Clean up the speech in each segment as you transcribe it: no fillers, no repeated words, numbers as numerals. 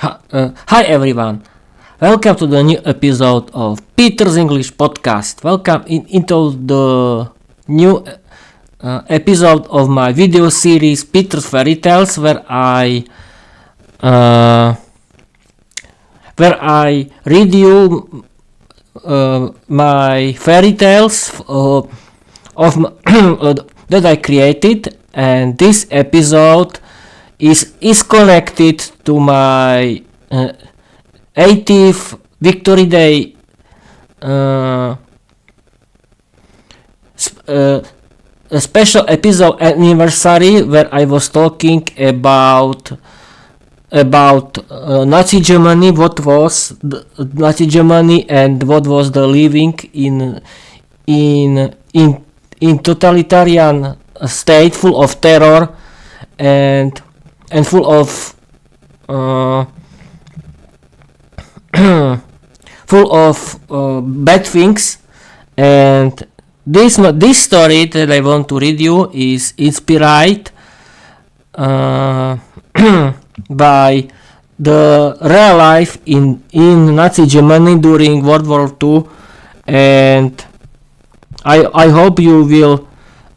Hi everyone, welcome to the new episode of Peter's English podcast. Welcome into the new episode of my video series Peter's Fairy Tales, where I read you my fairy tales that I created, and this episode is connected to my 80th Victory Day a special episode anniversary, where I was talking about Nazi Germany, what was Nazi Germany, and what was the living in totalitarian state full of terror and full of bad things. And this story that I want to read you is inspired by the real life in Nazi Germany during World War II, and I hope you will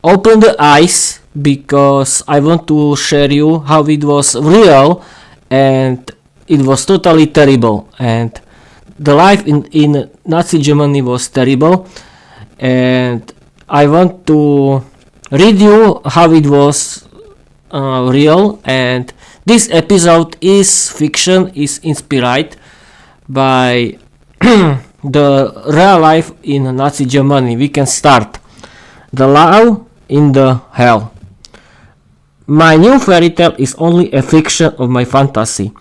open the eyes, because I want to share you how it was real, and it was totally terrible, and the life in Nazi Germany was terrible, and I want to read you how it was real. And this episode is fiction, is inspired by the real life in Nazi Germany. We can start. The Law in the Hell. My new fairy tale is only a fiction of my fantasy.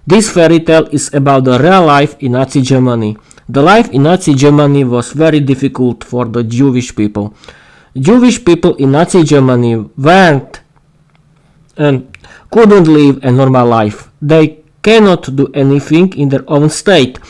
This fairy tale is about the real life in Nazi Germany. The life in Nazi Germany was very difficult for the Jewish people. Jewish people in Nazi Germany weren't and couldn't live a normal life. They cannot do anything in their own state.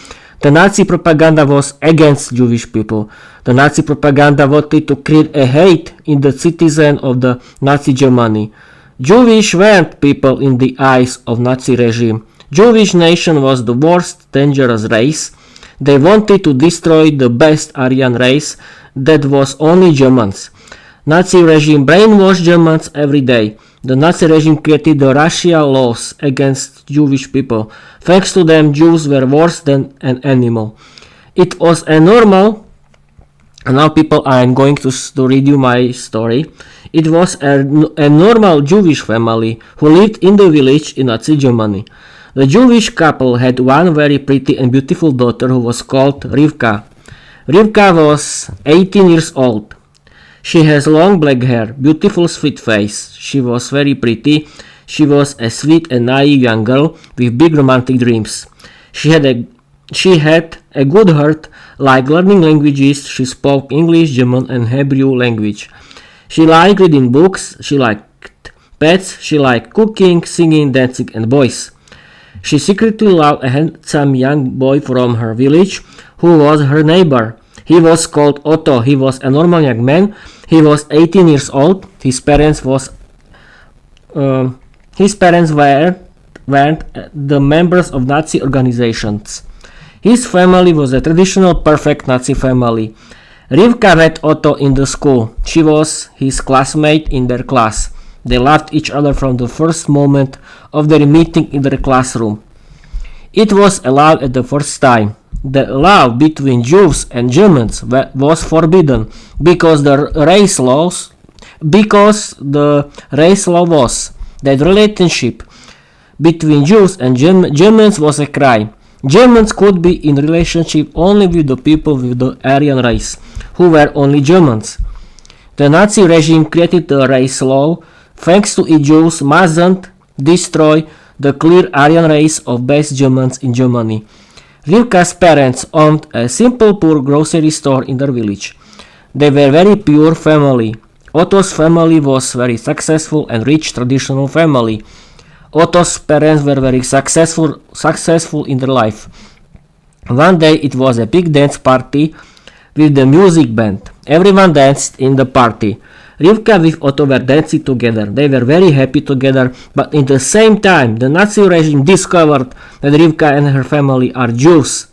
The Nazi propaganda was against Jewish people. The Nazi propaganda wanted to create a hate in the citizens of the Nazi Germany. Jewish weren't people in the eyes of Nazi regime. Jewish nation was the worst dangerous race. They wanted to destroy the best Aryan race, that was only Germans. Nazi regime brainwashed Germans every day. The Nazi regime created the racial laws against Jewish people. Thanks to them, Jews were worse than an animal. It was a normal, and now people, I am going to read you my story. It was a normal Jewish family who lived in the village in Nazi Germany. The Jewish couple had one very pretty and beautiful daughter who was called Rivka. Rivka was 18 years old. She has long black hair, beautiful sweet face. She was very pretty. She was a sweet and naive young girl with big romantic dreams. She had a good heart, liked learning languages. She spoke English, German and Hebrew language. She liked reading books. She liked pets. She liked cooking, singing, dancing and boys. She secretly loved a handsome young boy from her village who was her neighbor. He was called Otto. He was a normal young man. He was 18 years old. His parents weren't the members of Nazi organizations. His family was a traditional perfect Nazi family. Rivka met Otto in the school. She was his classmate in their class. They loved each other from the first moment of their meeting in their classroom. It was allowed at the first time. The love between Jews and Germans was forbidden because the race law was that relationship between Jews and Germans was a crime. Germans could be in relationship only with the people with the Aryan race, who were only Germans. The Nazi regime created the race law. Thanks to it, Jews mustn't destroy the clear Aryan race of best Germans in Germany. Rivka's parents owned a simple poor grocery store in their village. They were a very poor family. Otto's family was very successful and rich traditional family. Otto's parents were very successful in their life. One day it was a big dance party with the music band. Everyone danced in the party. Rivka with Otto were dancing together. They were very happy together, but in the same time, the Nazi regime discovered that Rivka and her family are Jews.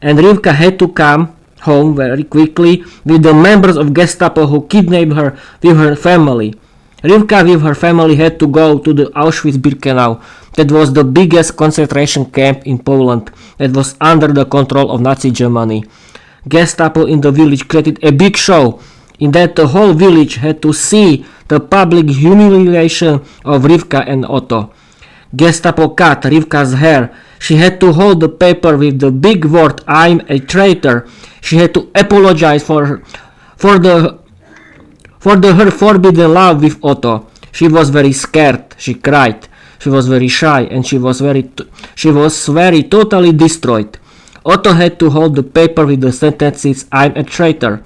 And Rivka had to come home very quickly with the members of Gestapo who kidnapped her with her family. Rivka with her family had to go to the Auschwitz-Birkenau. That was the biggest concentration camp in Poland that was under the control of Nazi Germany. Gestapo in the village created a big show in that the whole village had to see the public humiliation of Rivka and Otto. Gestapo cut Rivka's hair. She had to hold the paper with the big word "I'm a traitor." She had to apologize for her forbidden love with Otto. She was very scared. She cried. She was very shy, and she was very totally destroyed. Otto had to hold the paper with the sentences "I'm a traitor."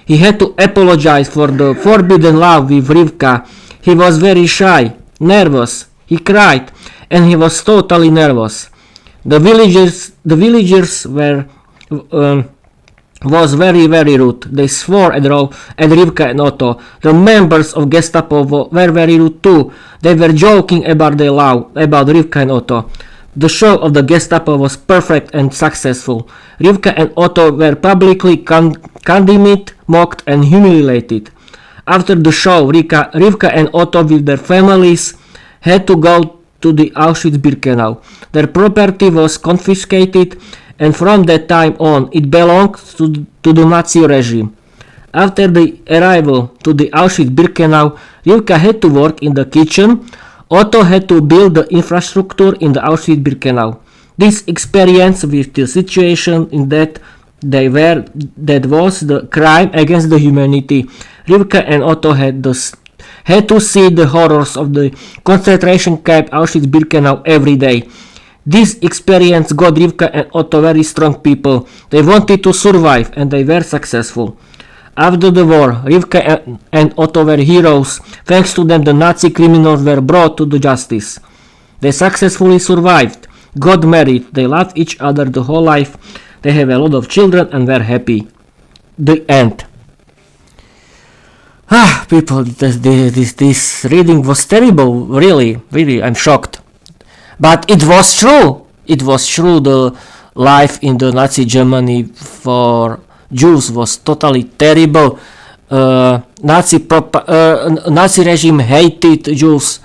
He had to apologize for the forbidden love with Rivka. He was very shy, nervous. He cried, and he was totally nervous. The villagers was very rude. They swore at Rivka and Otto. The members of Gestapo were very rude too. They were joking about their love, about Rivka and Otto. The show of the Gestapo was perfect and successful. Rivka and Otto were publicly condemned, mocked and humiliated. After the show, Rivka and Otto with their families had to go to the Auschwitz-Birkenau. Their property was confiscated, and from that time on it belonged to the Nazi regime. After the arrival to the Auschwitz-Birkenau, Rivka had to work in the kitchen. Otto had to build the infrastructure in the Auschwitz-Birkenau. This experience with the situation in that was the crime against the humanity. Rivka and Otto had to see the horrors of the concentration camp Auschwitz-Birkenau every day. This experience got Rivka and Otto very strong people. They wanted to survive, and they were successful. After the war, Rivka and Otto were heroes. Thanks to them, the Nazi criminals were brought to the justice. They successfully survived, got married, they loved each other the whole life, they have a lot of children and were happy. The end. People, this reading was terrible, really, I'm shocked. But it was true. It was true. The life in the Nazi Germany for Jews was totally terrible. Nazi regime hated Jews.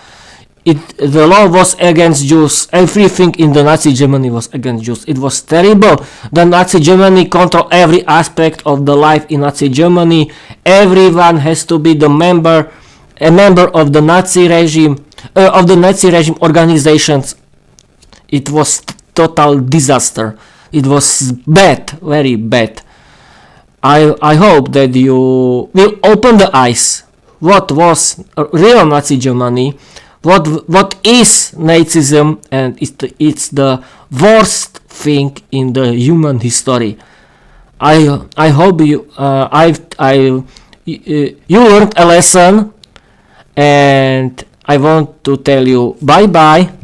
The law was against Jews. Everything in the Nazi Germany was against Jews. It was terrible. The Nazi Germany controlled every aspect of the life in Nazi Germany. Everyone has to be a member of the Nazi regime, organizations. It was total disaster. It was bad, very bad. I hope that you will open the eyes. What was real Nazi Germany? What is Nazism? And it's the worst thing in the human history. I hope you you learned a lesson, and I want to tell you bye bye.